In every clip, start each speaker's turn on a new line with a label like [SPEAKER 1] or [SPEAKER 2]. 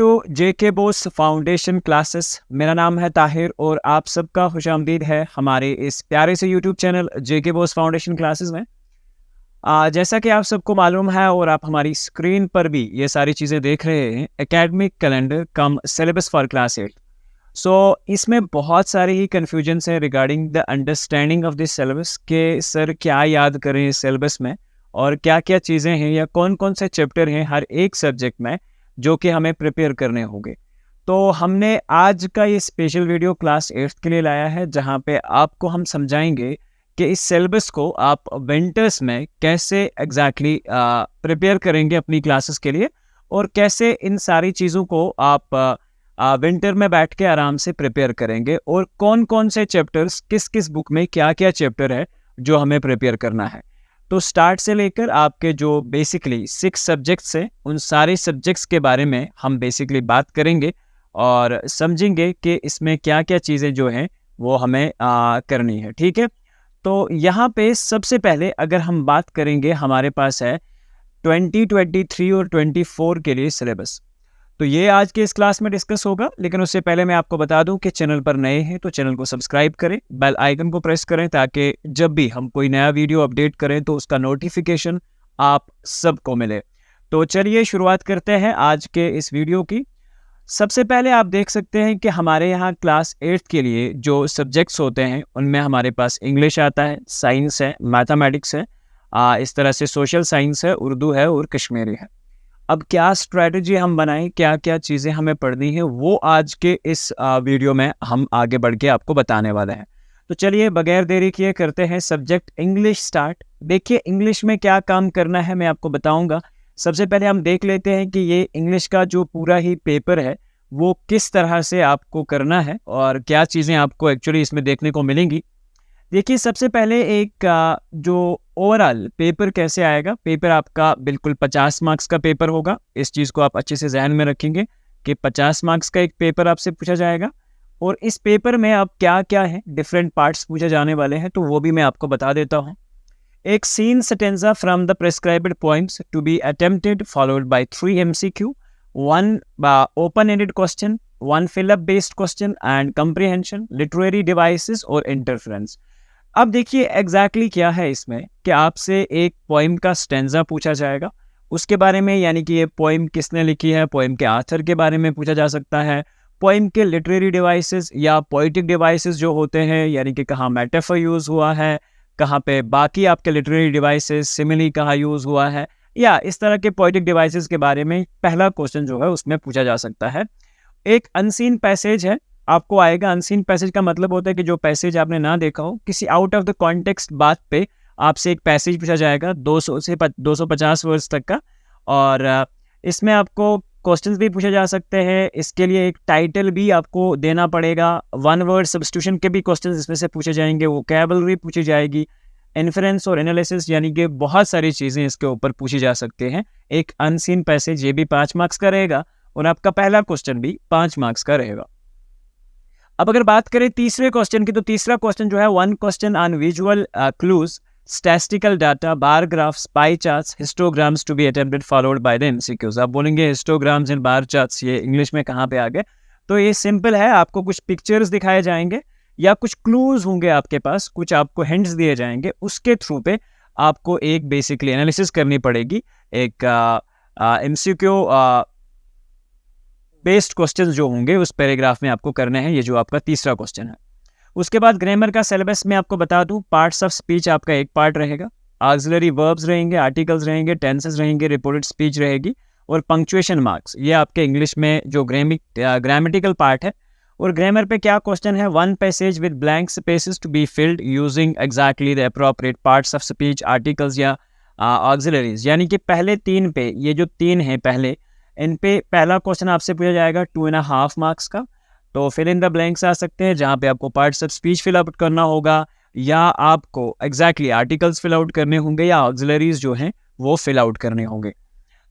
[SPEAKER 1] To J K Bose foundation classes. मेरा नाम है ताहिर और आप सबका खुशामदीद है हमारे इस प्यारे से यूट्यूब चैनल जेके बोस फाउंडेशन क्लासेस में। जैसा कि आप सबको मालूम है और आप हमारी स्क्रीन पर भी ये सारी चीज़ें देख रहे हैं, academic calendar come syllabus for class 8। सो इसमें बहुत सारी ही कन्फ्यूजन्स हैं regarding the understanding of this syllabus के सर क्या याद करें इस सिलेबस में और क्या क्या चीज़ें हैं या कौन कौन से चैप्टर हैं हर एक सब्जेक्ट में जो कि हमें प्रिपेयर करने होंगे। तो हमने आज का ये स्पेशल वीडियो क्लास 8 के लिए लाया है जहाँ पे आपको हम समझाएंगे कि इस सिलेबस को आप विंटर्स में कैसे एग्जैक्टली प्रिपेयर करेंगे अपनी क्लासेस के लिए और कैसे इन सारी चीज़ों को आप विंटर में बैठ के आराम से प्रिपेयर करेंगे और कौन कौन से चैप्टर्स किस किस बुक में क्या क्या चैप्टर है जो हमें प्रिपेयर करना है। तो स्टार्ट से लेकर आपके जो बेसिकली 6 सब्जेक्ट्स हैं उन सारे सब्जेक्ट्स के बारे में हम बेसिकली बात करेंगे और समझेंगे कि इसमें क्या क्या चीज़ें जो हैं वो हमें करनी है। ठीक है, तो यहाँ पे सबसे पहले अगर हम बात करेंगे हमारे पास है 2023 और 24 के लिए सिलेबस। तो ये आज के इस क्लास में डिस्कस होगा, लेकिन उससे पहले मैं आपको बता दूं कि चैनल पर नए हैं तो चैनल को सब्सक्राइब करें, बेल आइकन को प्रेस करें ताकि जब भी हम कोई नया वीडियो अपडेट करें तो उसका नोटिफिकेशन आप सबको मिले। तो चलिए शुरुआत करते हैं आज के इस वीडियो की। सबसे पहले आप देख सकते हैं कि हमारे यहाँ क्लास 8 के लिए जो सब्जेक्ट्स होते हैं उनमें हमारे पास इंग्लिश आता है, साइंस है, मैथमेटिक्स है, इस तरह से सोशल साइंस है, उर्दू है और कश्मीरी है। अब क्या स्ट्रेटजी हम बनाएं, क्या क्या चीज़ें हमें पढ़नी है, वो आज के इस वीडियो में हम आगे बढ़ के आपको बताने वाले हैं। तो चलिए बगैर देरी किए करते हैं सब्जेक्ट इंग्लिश स्टार्ट। देखिए इंग्लिश में क्या काम करना है मैं आपको बताऊंगा। सबसे पहले हम देख लेते हैं कि ये इंग्लिश का जो पूरा ही पेपर है वो किस तरह से आपको करना है और क्या चीज़ें आपको एक्चुअली इसमें देखने को मिलेंगी। देखिए सबसे पहले एक जो ओवरऑल पेपर कैसे आएगा, पेपर आपका बिल्कुल 50 मार्क्स का पेपर होगा। इस चीज़ को आप अच्छे से ध्यान में रखेंगे कि 50 मार्क्स का एक पेपर आपसे पूछा जाएगा और इस पेपर में अब क्या क्या है डिफरेंट पार्ट्स पूछे जाने वाले हैं तो वो भी मैं आपको बता देता हूँ। एक seen stanza from the prescribed poems to be attempted followed by 3 MCQ, 1 open ended question, 1 fill up based question and comprehension, literary devices और इंटरफेरेंस। अब देखिए एग्जैक्टली क्या है इसमें कि आपसे एक पोइम का स्टेंजा पूछा जाएगा, उसके बारे में यानी कि ये पोइम किसने लिखी है, पोइम के आथर के बारे में पूछा जा सकता है, पोइम के लिटरेरी डिवाइसेस या पोइटिक डिवाइसेस जो होते हैं यानी कि कहाँ मेटाफर यूज़ हुआ है, कहाँ पे बाकी आपके लिटरेरी डिवाइसेस सिमिली कहाँ यूज़ हुआ है, या इस तरह के पोइटिक डिवाइसेस के बारे में पहला क्वेश्चन जो है उसमें पूछा जा सकता है। एक अनसीन पैसेज है आपको आएगा। अनसीन पैसेज का मतलब होता है कि जो पैसेज आपने ना देखा हो, किसी आउट ऑफ द कॉन्टेक्स्ट बात पे आपसे एक पैसेज पूछा जाएगा 200 से 250 वर्ड्स तक का, और इसमें आपको क्वेश्चंस भी पूछे जा सकते हैं। इसके लिए एक टाइटल भी आपको देना पड़ेगा। 1 वर्ड सब्स्टिट्यूशन के भी क्वेश्चंस इसमें से पूछे जाएंगे, वोकैबुलरी पूछी जाएगी, इन्फरेंस और एनालिसिस यानी कि बहुत सारी चीज़ें इसके ऊपर पूछी जा सकती हैं। एक अनसीन पैसेज ये भी 5 मार्क्स का रहेगा और आपका पहला क्वेश्चन भी 5 मार्क्स का रहेगा। अब अगर बात करें तीसरे क्वेश्चन की, तो तीसरा क्वेश्चन जो है 1 question on visual clues, statistical data, bar graphs, pie charts, histograms to be attempted followed by the MCQs. आप बोलेंगे हिस्टोग्राम्स एंड बार चार्ट्स ये इंग्लिश में कहाँ पे आ गए, तो ये सिंपल है। आपको कुछ पिक्चर्स दिखाए जाएंगे या कुछ क्लूज होंगे आपके पास, कुछ आपको हिंट्स दिए जाएंगे, उसके थ्रू पे आपको एक बेसिकली एनालिसिस करनी पड़ेगी। एक एमसीक्यू बेस्ड क्वेश्चंस जो होंगे उस पैराग्राफ में आपको करने हैं। ये जो आपका तीसरा क्वेश्चन है। उसके बाद ग्रामर का सिलेबस में आपको बता दूं, पार्ट्स ऑफ स्पीच आपका एक पार्ट रहेगा, ऑक्सिलरी वर्ब्स रहेंगे, आर्टिकल्स रहेंगे, टेंसेस रहेंगे, रिपोर्टेड स्पीच रहेगी और पंक्चुएशन मार्क्स ये आपके इंग्लिश में जो ग्रामेटिकल पार्ट है। और ग्रामर पे क्या क्वेश्चन है, 1 passage with blank spaces to be filled using exactly the appropriate parts of speech, articles या ऑक्सिलरीज। यानी कि पहले 3 पे, ये जो 3 हैं पहले, इन पे पहला क्वेश्चन आपसे पूछा जाएगा 2.5 मार्क्स का। तो फिल इन द ब्लैंक्स आ सकते हैं जहाँ पे आपको parts of speech fill out करना होगा या आपको एग्जैक्टली आर्टिकल्स फिल आउट करने होंगे या ऑक्सिलरीज जो हैं वो फिल आउट करने होंगे।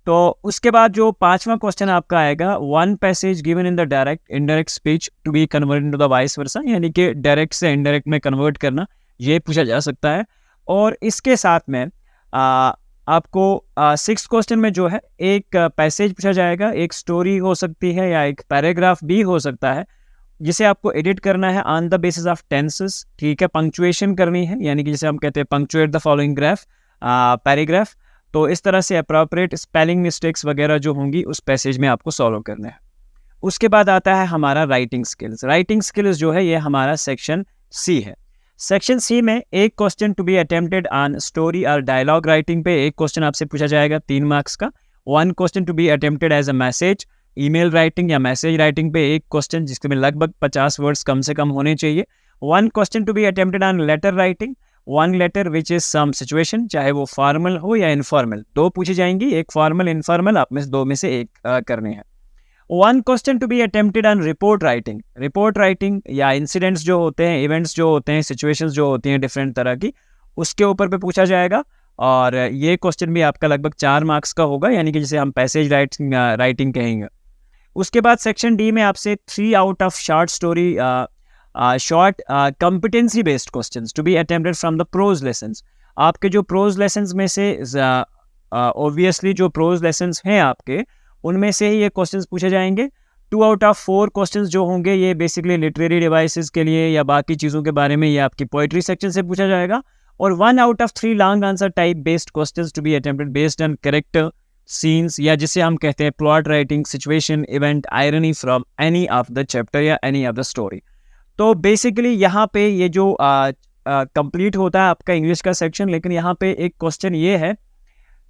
[SPEAKER 1] तो उसके बाद जो 5वां क्वेश्चन आपका आएगा, 1 passage given in the direct indirect speech to be convert into the vice versa, यानी कि डायरेक्ट से इनडायरेक्ट में कन्वर्ट करना, ये पूछा जा सकता है। और इसके साथ में आपको 6th क्वेश्चन में जो है एक पैसेज पूछा जाएगा, एक स्टोरी हो सकती है या एक पैराग्राफ भी हो सकता है, जिसे आपको एडिट करना है on the basis of tenses, ठीक है। पंक्चुएशन करनी है, यानी कि जैसे हम कहते हैं पंक्चुएट द फॉलोइंग पैराग्राफ। तो इस तरह से अप्रोप्रिएट स्पेलिंग मिस्टेक्स वगैरह जो होंगी उस पैसेज में आपको सॉल्व करना है। उसके बाद आता है हमारा राइटिंग स्किल्स। राइटिंग स्किल्स जो है ये हमारा सेक्शन सी है। सेक्शन सी में एक question to be attempted on story और डायलॉग राइटिंग पे एक क्वेश्चन आपसे पूछा जाएगा 3 मार्क्स का। 1 question to be attempted as a message, email writing या मैसेज राइटिंग पे एक क्वेश्चन जिसके में लगभग 50 वर्ड्स कम से कम होने चाहिए। 1 question to be attempted on letter writing, 1 letter which is some situation, चाहे वो फॉर्मल हो या इनफॉर्मल, 2 पूछी जाएंगी, एक फॉर्मल इनफॉर्मल, आप में से 2 में से एक करने हैं। 1 question to be attempted on report writing. Report writing या इंसिडेंट्स जो होते हैं, इवेंट्स जो होते हैं, सिचुएशंस जो होती हैं डिफरेंट तरह की, उसके ऊपर पे पूछा जाएगा। और ये क्वेश्चन भी आपका लगभग 4 मार्क्स का होगा, यानी कि जिसे हम पैसेज राइटिंग कहेंगे। उसके बाद सेक्शन डी में आपसे 3 out of short story short competency based questions to be attempted from the prose lessons. आपके जो प्रोज लेसन्स में से ऑब्वियसली जो प्रोज लेसन्स हैं आपके, उनमें से ही ये क्वेश्चंस पूछे जाएंगे। 2 आउट ऑफ 4 क्वेश्चंस जो होंगे ये बेसिकली लिटरेरी डिवाइसेस के लिए या बाकी चीज़ों के बारे में, ये आपकी पोइट्री सेक्शन से पूछा जाएगा। और 1 out of 3 long answer type based questions to be attempted based on character scenes, या जिसे हम कहते हैं plot writing, situation, event, irony from any of the chapter या एनी ऑफ द स्टोरी। तो बेसिकली यहाँ पे ये जो कंप्लीट होता है आपका इंग्लिश का सेक्शन। लेकिन यहाँ पे एक क्वेश्चन ये है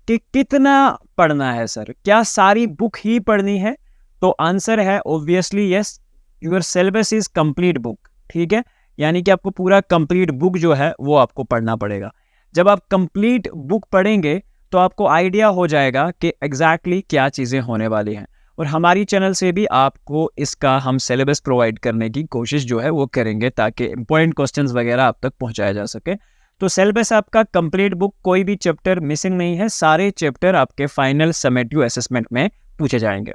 [SPEAKER 1] कि कितना पढ़ना है सर, क्या सारी बुक ही पढ़नी है? तो आंसर है obviously yes, your syllabus is complete book, ठीक है। यानी कि आपको पूरा कंप्लीट बुक जो है वो आपको पढ़ना पड़ेगा। जब आप कंप्लीट बुक पढ़ेंगे तो आपको आइडिया हो जाएगा कि एग्जैक्टली क्या चीज़ें होने वाली हैं। और हमारी चैनल से भी आपको इसका हम सिलेबस प्रोवाइड करने की कोशिश जो है वो करेंगे, ताकि इंपॉर्टेंट क्वेश्चंस वगैरह आप तक पहुंचाया जा सके। तो सिलेबस आपका कंप्लीट बुक, कोई भी चैप्टर मिसिंग नहीं है, सारे चैप्टर आपके फाइनल समेटिव असेसमेंट में पूछे जाएंगे।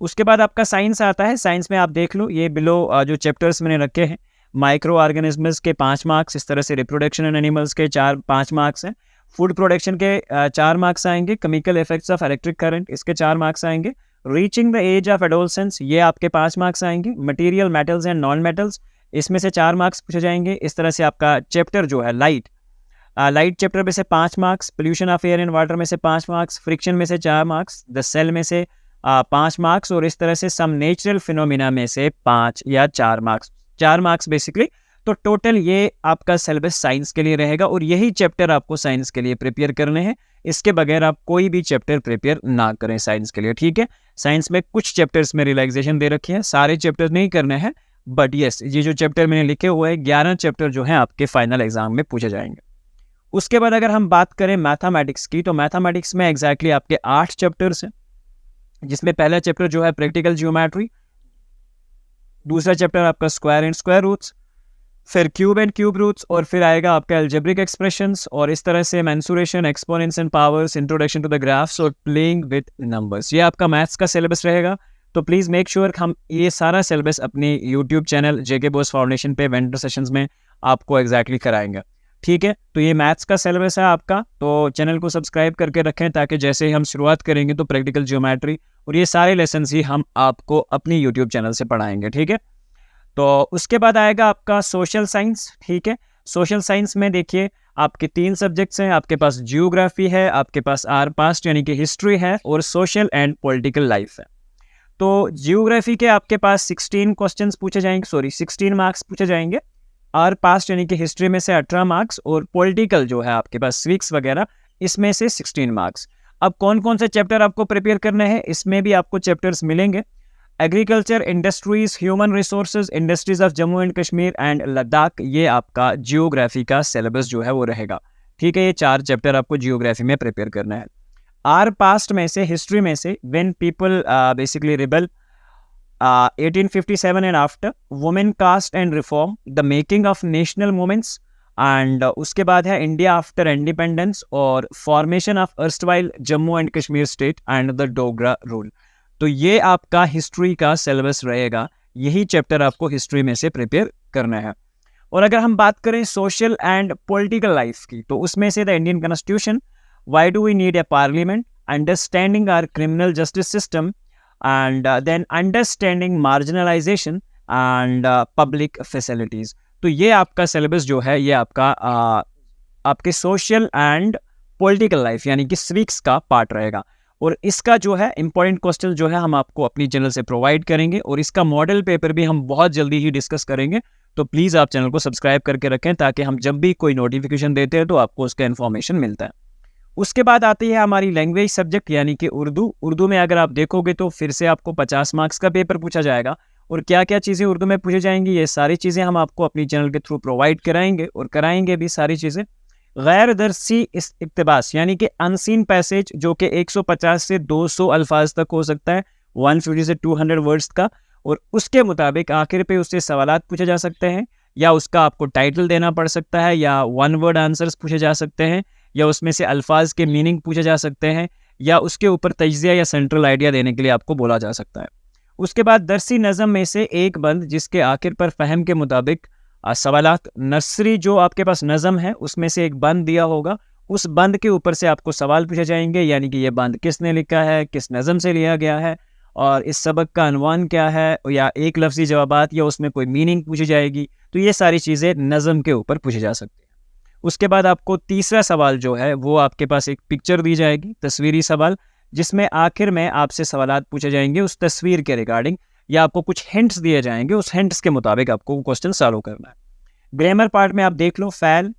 [SPEAKER 1] उसके बाद आपका साइंस आता है। साइंस में आप देख लो, ये बिलो जो चैप्टर्स मैंने रखे हैं, माइक्रो ऑर्गेनिजम्स के 5 मार्क्स, इस तरह से रिप्रोडक्शन एंड एनिमल्स के 5 मार्क्स हैं, फूड प्रोडक्शन के 4 मार्क्स आएंगे, chemical effects of electric current इसके 4 मार्क्स आएंगे, reaching the age of adolescence ये आपके 5 मार्क्स आएंगे, material metals and non metals इसमें से 4 मार्क्स पूछे जाएंगे। इस तरह से आपका चैप्टर जो है लाइट चैप्टर में से 5 marks, pollution of air and water में से 5 मार्क्स, फ्रिक्शन में से 4 मार्क्स, द सेल में से 5 मार्क्स, और इस तरह से सम नेचुरल फिनोमिना में से 5 या 4 मार्क्स बेसिकली। तो टोटल ये आपका सिलेबस साइंस के लिए रहेगा, और यही चैप्टर आपको साइंस के लिए प्रिपेयर करने हैं। इसके बगैर आप कोई भी चैप्टर प्रिपेयर ना करें साइंस के लिए, ठीक है। साइंस में कुछ चैप्टर्स में रिलैक्सेशन दे रखी है, सारे चैप्टर नहीं करने हैं, बट यस ये जो चैप्टर मैंने लिखे हुए हैं 11 चैप्टर जो हैं आपके फाइनल एग्जाम में पूछे जाएंगे। उसके बाद अगर हम बात करें मैथमेटिक्स की, तो मैथमेटिक्स में एग्जैक्टली आपके 8 चैप्टर्स हैं, जिसमें पहला चैप्टर जो है प्रैक्टिकल ज्योमेट्री, दूसरा चैप्टर आपका स्क्वायर एंड स्क्वायर रूट्स, फिर क्यूब एंड क्यूब रूट्स, और फिर आएगा आपका अलजेब्रिक एक्सप्रेशंस, और इस तरह से mensuration, exponents and powers, introduction to the graphs और प्लेइंग विद नंबर्स। ये आपका मैथ्स का सिलेबस रहेगा। तो प्लीज़ मेक श्योर हम ये सारा सिलेबस अपने यूट्यूब चैनल जेके बोस फाउंडेशन पे वेंडर सेशंस में आपको एग्जैक्टली कराएंगे, ठीक है। तो ये मैथ्स का सिलेबस है आपका, तो चैनल को सब्सक्राइब करके रखें, ताकि जैसे ही हम शुरुआत करेंगे तो प्रैक्टिकल ज्योमेट्री और ये सारे लेसन ही हम आपको अपनी यूट्यूब चैनल से पढ़ाएंगे, ठीक है। तो उसके बाद आएगा आपका सोशल साइंस, ठीक है। सोशल साइंस में देखिए आपके 3 सब्जेक्ट्स हैं, आपके पास जियोग्राफी है, आपके पास आर पास्ट यानी कि हिस्ट्री है, और सोशल एंड पॉलिटिकल लाइफ है। तो जियोग्राफी के आपके पास 16 क्वेश्चंस पूछे जाएंगे, 16 मार्क्स पूछे जाएंगे, आर पास्ट यानी कि हिस्ट्री में से 18 मार्क्स, और पॉलिटिकल जो है आपके पास सिविक्स वगैरह इसमें से 16 मार्क्स। अब कौन कौन से चैप्टर आपको प्रिपेयर करने हैं, इसमें भी आपको चैप्टर्स मिलेंगे। Agriculture, industries, human resources, industries of Jammu and Kashmir and Ladakh, ये आपका जियोग्राफी का सिलेबस जो है वो रहेगा, ठीक है। ये 4 चैप्टर आपको जियोग्राफी में प्रिपेयर करना है। आर पास्ट में से, हिस्ट्री में से, when people basically rebel 1857 and after, women caste and reform, the making of national movements, and उसके बाद है इंडिया आफ्टर इंडिपेंडेंस, और formation of erstwhile Jammu and Kashmir state and the Dogra rule. तो ये आपका हिस्ट्री का सिलेबस रहेगा, यही चैप्टर आपको हिस्ट्री में से प्रिपेयर करना है। और अगर हम बात करें सोशल एंड पॉलिटिकल लाइफ की, तो उसमें से the Indian constitution, why do we need a parliament, understanding our criminal justice system, and then understanding marginalization and public facilities. तो ये आपका सिलेबस जो है ये आपका आपके सोशल एंड पॉलिटिकल लाइफ यानी कि सिविक्स का पार्ट रहेगा। और इसका जो है इंपॉर्टेंट क्वेश्चन जो है हम आपको अपनी चैनल से प्रोवाइड करेंगे और इसका मॉडल पेपर भी हम बहुत जल्दी ही डिस्कस करेंगे। तो प्लीज़ आप चैनल को सब्सक्राइब करके रखें ताकि हम जब भी कोई नोटिफिकेशन देते हैं तो आपको उसका इन्फॉर्मेशन मिलता है। उसके बाद आती है हमारी लैंग्वेज सब्जेक्ट यानी कि उर्दू। उर्दू में अगर आप देखोगे तो फिर से आपको 50 मार्क्स का पेपर पूछा जाएगा और क्या क्या चीज़ें उर्दू में पूछी जाएंगी ये सारी चीज़ें हम आपको अपनी चैनल के थ्रू प्रोवाइड कराएंगे और कराएंगे भी सारी चीज़ें। गैर दरसी इक्तबास यानी कि अनसीन पैसेज जो कि 150 से 200 अल्फाज तक हो सकता है, 150 से 200 वर्ड्स का, और उसके मुताबिक आखिर पे उससे सवालात पूछे जा सकते हैं या उसका आपको टाइटल देना पड़ सकता है या वन वर्ड आंसर्स पूछे जा सकते हैं या उसमें से अल्फाज के मीनिंग पूछे जा सकते हैं या उसके ऊपर तज्जिया या सेंट्रल आइडिया देने के लिए आपको बोला जा सकता है। उसके बाद दरसी नज़म में से एक बंद जिसके आखिर पर फ़हम के मुताबिक सवालात, नर्सरी जो आपके पास नज़म है उसमें से एक बंद दिया होगा, उस बंद के ऊपर से आपको सवाल पूछे जाएंगे यानी कि ये बंद किसने लिखा है, किस नज़म से लिया गया है और इस सबक का अनवान क्या है, या एक लफ्ज़ी जवाबात या उसमें कोई मीनिंग पूछी जाएगी। तो ये सारी चीज़ें नज़म के ऊपर पूछी जा सकती है। उसके बाद आपको तीसरा सवाल जो है वो आपके पास एक पिक्चर दी जाएगी, तस्वीरी सवाल, जिसमें आखिर में आपसे सवालात पूछे जाएंगे उस तस्वीर के रिगार्डिंग या आपको कुछ हिंट्स दिए जाएंगे, उस हिंट्स के मुताबिक आपको क्वेश्चन सॉल्व करना है। ग्रामर पार्ट में आप देख लो फ़ैल,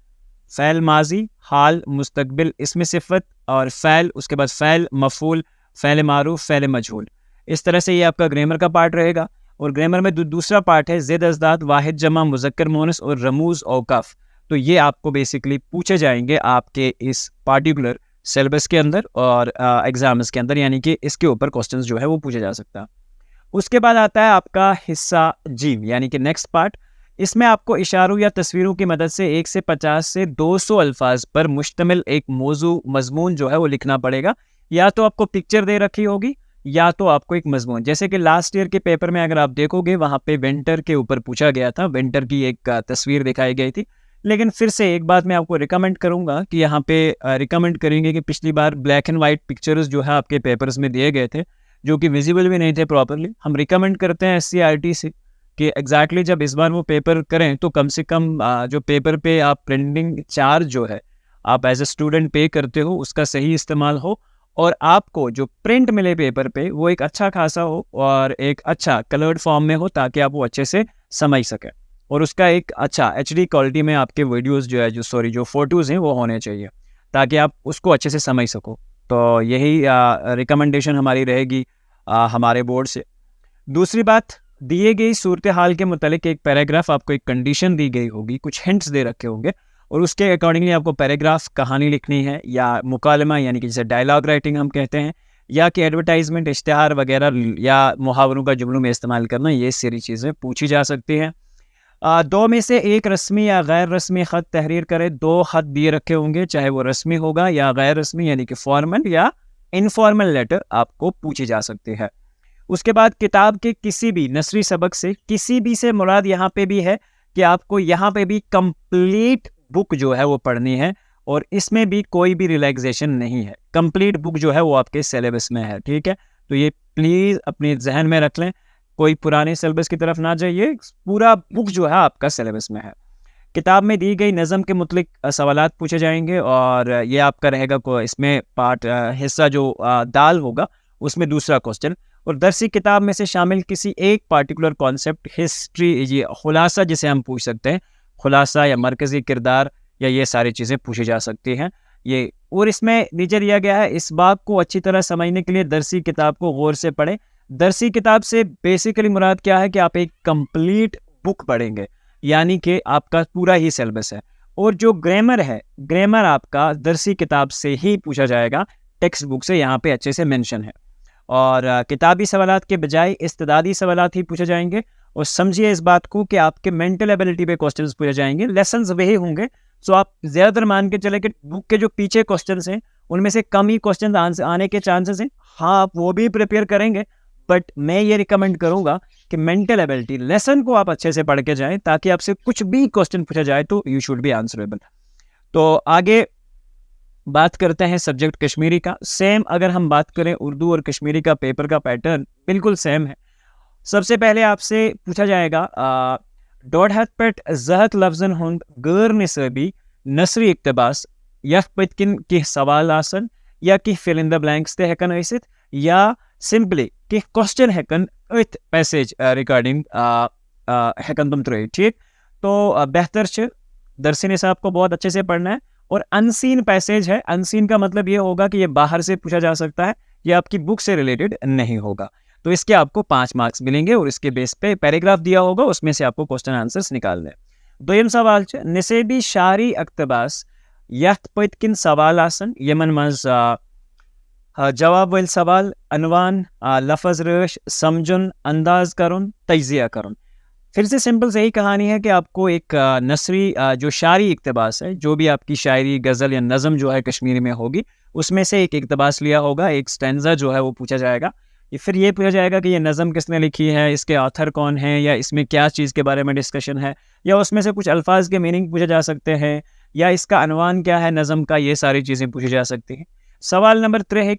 [SPEAKER 1] फ़ैल माजी, हाल, मुस्तकबिल, इसमें सिफत और फ़ैल, उसके बाद फ़ैल मफ़ूल, फ़ैल मारूफ, फ़ैल मजहूल। इस तरह से ये आपका ग्रामर का पार्ट रहेगा। और ग्रामर में दूसरा पार्ट है ज़ेद अज़दाद, वाहिद जमा, मुज़क्कर मोनस और रमूज़ औकाफ। तो ये आपको बेसिकली पूछे जाएंगे आपके इस पार्टिकुलर सिलेबस के अंदर और एग्जाम्स के अंदर, यानी कि इसके ऊपर क्वेश्चंस जो है वो पूछे जा सकता है। उसके बाद आता है आपका हिस्सा जीम यानी कि नेक्स्ट पार्ट। इसमें आपको इशारों या तस्वीरों की मदद से 1 से 50 से 200 अल्फाज पर मुश्तमिल एक मौजू मजमून जो है वो लिखना पड़ेगा। या तो आपको पिक्चर दे रखी होगी या तो आपको एक मजमून, जैसे कि लास्ट ईयर के पेपर में अगर आप देखोगे वहाँ पे विंटर के ऊपर पूछा गया था, विंटर की एक तस्वीर दिखाई गई थी। लेकिन फिर से एक बात मैं आपको रिकमेंड करूंगा कि यहाँ पे रिकमेंड करेंगे कि पिछली बार ब्लैक एंड वाइट पिक्चर्स जो है आपके पेपर्स में दिए गए थे जो कि विजिबल भी नहीं थे प्रॉपरली। हम रिकमेंड करते हैं SCERT से कि एग्जैक्टली जब इस बार वो पेपर करें तो कम से कम जो पेपर पे आप प्रिंटिंग चार्ज जो है आप एज ए स्टूडेंट पे करते हो उसका सही इस्तेमाल हो और आपको जो प्रिंट मिले पेपर पे वो एक अच्छा खासा हो और एक अच्छा कलर्ड फॉर्म में हो ताकि आप वो अच्छे से समझ सकें और उसका एक अच्छा HD क्वालिटी में आपके वीडियोस जो है जो फोटोज़ हैं वो होने चाहिए ताकि आप उसको अच्छे से समझ सको। तो यही रिकमेंडेशन हमारी रहेगी हमारे बोर्ड से। दूसरी बात, दिए गई सूरत हाल के मुतालिक एक पैराग्राफ, आपको एक कंडीशन दी गई होगी, कुछ हिंट्स दे रखे होंगे और उसके अकॉर्डिंगली आपको पैराग्राफ कहानी लिखनी है या मुकालमा यानी कि जैसे डायलॉग राइटिंग हम कहते हैं या कि एडवर्टाइजमेंट, इश्तिहार वगैरह या मुहावरों का जुमलों में इस्तेमाल करना, ये सारी चीज़ें पूछी जा सकती हैं। 2 में से एक रस्मी या गैर रस्मी ख़त तहरीर करें। 2 ख़त दिए रखे होंगे, चाहे वो रस्मी होगा या गैर रस्मी यानी कि फॉर्मल या इनफॉर्मल लेटर आपको पूछी जा सकती है। उसके बाद किताब के किसी भी नसरी सबक से, किसी भी से मुराद यहाँ पे भी है कि आपको यहाँ पे भी कंप्लीट बुक जो है वो पढ़नी है और इसमें भी कोई भी रिलैक्सेशन नहीं है। कंप्लीट बुक जो है वो आपके सिलेबस में है, ठीक है। तो ये प्लीज़ अपने जहन में रख लें, कोई पुराने सिलेबस की तरफ ना जाइए, पूरा बुक जो है आपका सिलेबस में है। किताब में दी गई नज़म के मुतलिक सवालात पूछे जाएंगे और ये आपका रहेगा इसमें पार्ट हिस्सा जो दाल होगा उसमें दूसरा क्वेश्चन। और दरसी किताब में से शामिल किसी एक पार्टिकुलर कॉन्सेप्ट, हिस्ट्री, ये खुलासा जिसे हम पूछ सकते हैं, खुलासा या मरकज़ी किरदार या ये सारी चीज़ें पूछी जा सकती हैं ये। और इसमें नीचे दिया गया है, इस बात को अच्छी तरह समझने के लिए दरसी किताब को गौर से पढ़ें। दरसी किताब से बेसिकली मुराद क्या है कि आप एक कंप्लीट बुक पढ़ेंगे यानी कि आपका पूरा ही सिलेबस है। और जो ग्रामर है, ग्रामर आपका दरसी किताब से ही पूछा जाएगा, टेक्स्ट बुक से यहाँ पे अच्छे से मेंशन है। और किताबी सवालात के बजाय इस्तिदादी सवालात ही पूछे जाएंगे। और समझिए इस बात को कि आपके मेंटल एबिलिटी पे क्वेश्चंस पूछे जाएंगे, लेसन्स वही होंगे। सो आप ज़्यादातर मान के चले कि बुक के जो पीछे क्वेश्चंस हैं उनमें से कम ही क्वेश्चन आने के चांसेस हैं। हाँ, आप वो भी प्रिपेयर करेंगे, बट मैं ये रिकमेंड करूँगा कि मेंटल एबिलिटी लेसन को आप अच्छे से पढ़ के जाएं ताकि आपसे कुछ भी क्वेश्चन पूछा जाए तो यू शुड बी आंसरेबल। तो आगे बात करते हैं सब्जेक्ट कश्मीरी का। सेम अगर हम बात करें उर्दू और कश्मीरी का पेपर का पैटर्न बिल्कुल सेम है। सबसे पहले आपसे पूछा जाएगा डॉट हथ पेट जहत लफ्जन हुंद गैर निसबी नसरी इक्तबास यथ पतकिन कि सवाल आसन या कि फिल इन द ब्लैंक्स ते हेकन ऐसित या सिंपली कि क्वेश्चन हेकन अथ पैसेज रिगार्डिंग हेकन तुम त्रे। ठीक, तो बेहतर छ दरसी निसाब को बहुत अच्छे से पढ़ना है। और अनसीन पैसेज है, अनसीन का मतलब ये होगा कि ये बाहर से पूछा जा सकता है, ये आपकी बुक से रिलेटेड नहीं होगा। तो इसके आपको 5 मार्क्स मिलेंगे और इसके बेस पे पैराग्राफ दिया होगा, उसमें से आपको क्वेश्चन आंसर्स निकालने हैं। दोयम सवाल छ निसेबी शारी अक्तबास यथ पतकिन सवाल आसन यमन मज जवाब वल सवाल अनवान लफज रश समझुन अंदाज करुन तजिया करुन। फिर से सिंपल से ही कहानी है कि आपको एक नसरी जो शायरी इक्तबास है, जो भी आपकी शायरी गज़ल या नज़म जो है कश्मीरी में होगी, उसमें से एक इक्तबास लिया होगा, एक स्टैंजा जो है वो पूछा जाएगा। फिर ये पूछा जाएगा कि ये नज़म किसने लिखी है, इसके ऑथर कौन है, या इसमें क्या चीज़ के बारे में डिस्कशन है, या उसमें से कुछ अल्फाज के मीनिंग पूछे जा सकते हैं, या इसका अनवान क्या है नज़म का, ये सारी चीज़ें पूछी जा सकती हैं। सवाल नंबर 3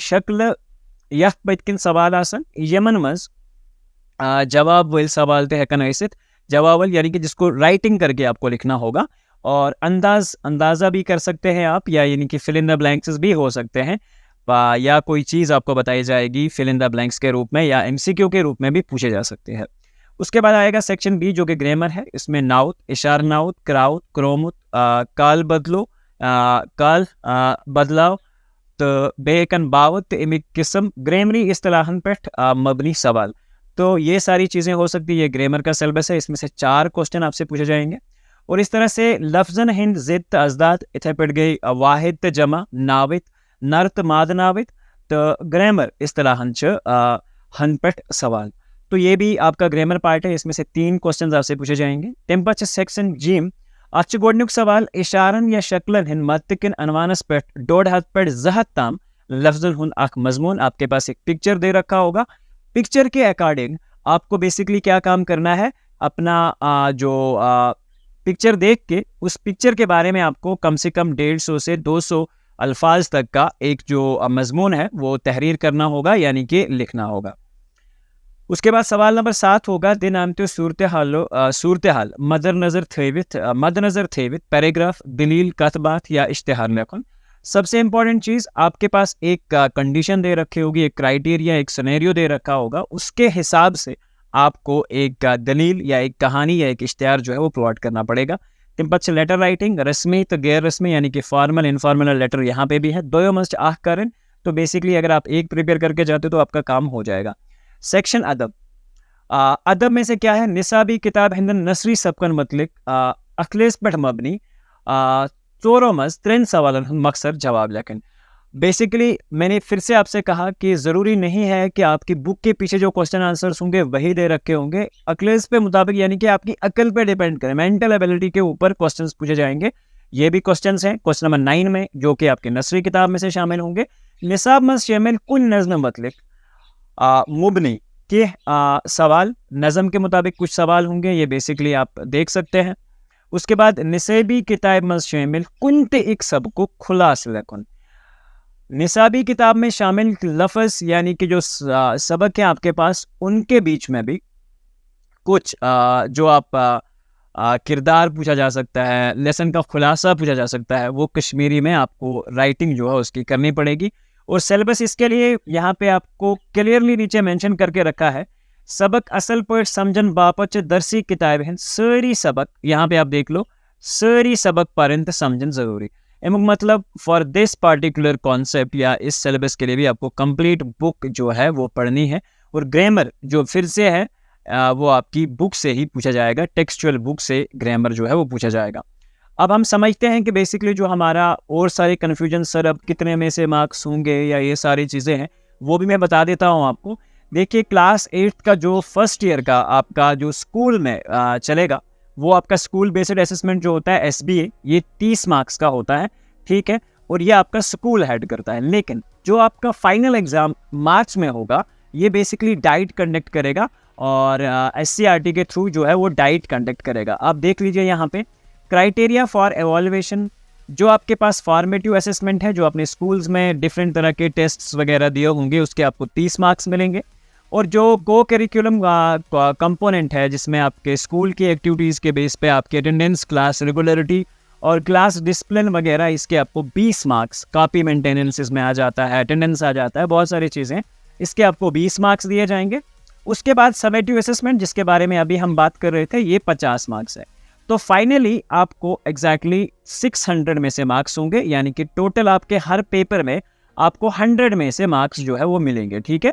[SPEAKER 1] शक्ल यख बतकिन सवाल आसन यमन मज जवाब वल सवाल ते हेकन ऐसित जवाब यानी कि जिसको राइटिंग करके आपको लिखना होगा। और अंदाज़ा भी कर सकते हैं आप, या यानी कि फिल इन द ब्लैंक्स भी हो सकते हैं, या कोई चीज़ आपको बताई जाएगी फिल इन द ब्लैंक्स के रूप में या एमसीक्यू के रूप में भी पूछे जा सकते हैं। उसके बाद आएगा सेक्शन बी जो कि ग्रामर है। इसमें नाउत, इशार नाउत, क्राउत, क्रोमुत, काल बदलो, काल बदलाव, तो बेकन बावत इमिक किस्म ग्रामरी इस्तिलाहन पेट मबनी सवाल। तो ये सारी चीज़ें हो सकती है। ये ग्रामर का सिलेबस है, इसमें से 4 क्वेश्चन आपसे पूछे जाएंगे। और इस तरह से लफ्जन हिंद जिद अजदाद इथे पड़ गई वाहिद त जमा नावित नर्त माद नावित, तो ग्रामर इस्तिलाहन च हनपट सवाल। तो ये भी आपका ग्रामर पार्ट है, इसमें से 3 क्वेश्चन आपसे पूछे जाएंगे। टेम्पा सेक्शन जीम अच्छ गोडनुक सवाल इशारन या शक्लन हिंद मत्तिकिन अनवानस पेट डोड हथ पेट जहत ताम लफ्जन हुन अख मजमून। आपके पास एक पिक्चर दे रखा होगा, पिक्चर के अकॉर्डिंग आपको बेसिकली क्या काम करना है, अपना पिक्चर देख के उस पिक्चर के बारे में आपको कम से कम 150 से 200 अल्फाज तक का एक जो मजमून है वो तहरीर करना होगा, यानी कि लिखना होगा। उसके बाद सवाल नंबर 7 होगा दिन आमते सूरत हाल मद्देनजर थेवित पैराग्राफ दलील कतबात या इश्तिहार लेखन। सबसे इंपॉर्टेंट चीज़, आपके पास एक कंडीशन दे रखी होगी, एक क्राइटेरिया, एक सिनेरियो दे रखा होगा, उसके हिसाब से आपको एक दलील या एक कहानी या एक इश्तिहार जो है वो प्रोवाइड करना पड़ेगा। टिम्पच लेटर राइटिंग रस्मी तो गैर रस्मी, यानी कि फॉर्मल इनफॉर्मल लेटर यहाँ पे भी है। दो मस्ट आह करें, तो बेसिकली अगर आप एक प्रिपेयर करके जाते हो तो आपका काम हो जाएगा। सेक्शन अदब, अदब में से क्या है, निसाबी किताब हिंदन नसरी सबकन मतलब अखलेस पठ मबनी चोरो मज 3 सवाल मकसद जवाब। लेकिन बेसिकली मैंने फिर से आपसे कहा कि ज़रूरी नहीं है कि आपकी बुक के पीछे जो क्वेश्चन आंसर्स होंगे वही दे रखे होंगे। अक्लेस पे मुताबिक, यानी कि आपकी अकल पे डिपेंड करें, मेंटल एबिलिटी के ऊपर क्वेश्चंस पूछे जाएंगे। ये भी क्वेश्चंस हैं क्वेश्चन नंबर 9 में, जो कि आपकी नसरी किताब में से शामिल होंगे। निसाब मज शामिल कुल नज़म मतलब मुबनी के सवाल, नज़म के मुताबिक कुछ सवाल होंगे, ये बेसिकली आप देख सकते हैं। उसके बाद निसाबी किताब मज शामिल कुंत एक सबको खुलास लकुन। निसाबी किताब में शामिल लफ्ज़ यानी कि जो सबक हैं आपके पास, उनके बीच में भी कुछ जो आप किरदार पूछा जा सकता है, लेसन का खुलासा पूछा जा सकता है, वो कश्मीरी में आपको राइटिंग जो है उसकी करनी पड़ेगी। और सिलेबस इसके लिए यहाँ पे आपको क्लियरली नीचे मेंशन करके रखा है, सबक असल पर समझन बापच दरसी किताब हैं सारी सबक, यहाँ पे आप देख लो, सारी सबक परंत समझन ज़रूरी। मतलब फॉर दिस पार्टिकुलर कॉन्सेप्ट या इस सिलेबस के लिए भी आपको कंप्लीट बुक जो है वो पढ़नी है। और ग्रामर जो फिर से है वो आपकी बुक से ही पूछा जाएगा, टेक्सचुअल बुक से ग्रामर जो है वो पूछा जाएगा। अब हम समझते हैं कि बेसिकली जो हमारा और सारे कन्फ्यूजन, सर अब कितने में से मार्क्स होंगे या ये सारी चीज़ें हैं, वो भी मैं बता देता हूँ आपको। देखिए क्लास 8 का जो फर्स्ट ईयर का आपका जो स्कूल में चलेगा, वो आपका स्कूल बेस्ड असेसमेंट जो होता है SBA, ये 30 मार्क्स का होता है, ठीक है, और ये आपका स्कूल हेड करता है। लेकिन जो आपका फाइनल एग्जाम मार्च में होगा, ये बेसिकली डाइट कंडक्ट करेगा और SCRT के थ्रू जो है वो डाइट कंडक्ट करेगा। आप देख लीजिए यहाँ पे, क्राइटेरिया फॉर एवॉल्यूएशन जो आपके पास फॉर्मेटिव असेसमेंट है, जो अपने स्कूल्स में डिफरेंट तरह के टेस्ट्स वगैरह दिए होंगे, उसके आपको 30 मार्क्स मिलेंगे। और जो को करिकुलम कंपोनेंट है, जिसमें आपके स्कूल की एक्टिविटीज़ के बेस पे आपके अटेंडेंस, क्लास रेगुलरिटी और क्लास डिसिप्लिन वगैरह, इसके आपको 20 मार्क्स, कॉपी मेंटेनेंस इसमें आ जाता है, अटेंडेंस आ जाता है, बहुत सारी चीज़ें, इसके आपको 20 मार्क्स दिए जाएंगे। उसके बाद समेटिव असेसमेंट, जिसके बारे में अभी हम बात कर रहे थे, ये 50 मार्क्स है। तो फाइनली आपको एग्जैक्टली 600 में से मार्क्स होंगे, यानी कि टोटल आपके हर पेपर में आपको 100 में से मार्क्स जो है वो मिलेंगे, ठीक है।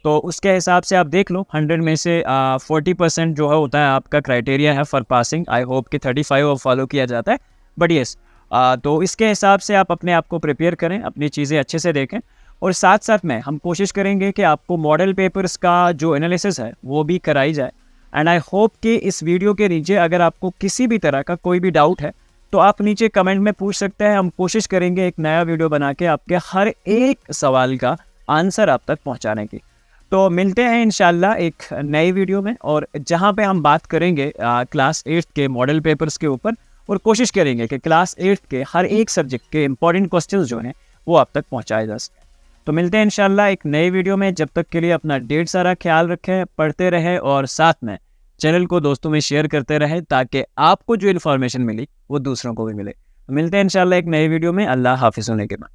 [SPEAKER 1] तो उसके हिसाब से आप देख लो, 100 में से 40% जो है होता है आपका क्राइटेरिया है फॉर पासिंग। आई होप कि 35 फॉलो किया जाता है, बट येस, तो इसके हिसाब से आप अपने आप को प्रिपेयर करें, अपनी चीज़ें अच्छे से देखें। और साथ साथ में हम कोशिश करेंगे कि आपको मॉडल पेपर्स का जो एनालिसिस है वो भी कराई जाए। एंड आई होप कि इस वीडियो के नीचे अगर आपको किसी भी तरह का कोई भी डाउट है तो आप नीचे कमेंट में पूछ सकते हैं। हम कोशिश करेंगे एक नया वीडियो बना के आपके हर एक सवाल का आंसर आप तक पहुंचाने की। तो मिलते हैं इंशाल्लाह एक नई वीडियो में, और जहां पे हम बात करेंगे क्लास 8 के मॉडल पेपर्स के ऊपर, और कोशिश करेंगे कि क्लास 8 के हर एक सब्जेक्ट के इंपॉर्टेंट क्वेश्चंस जो हैं वो आप तक पहुंचाए जा सकें। तो मिलते हैं इंशाल्लाह एक नई वीडियो में। जब तक के लिए अपना ढेर सारा ख्याल रखें, पढ़ते रहें और साथ में चैनल को दोस्तों में शेयर करते रहें, ताकि आपको जो इन्फॉर्मेशन मिली वो दूसरों को भी मिले। तो मिलते हैं इंशाल्लाह एक नई वीडियो में। अल्लाह हाफिज़ होने के बाद।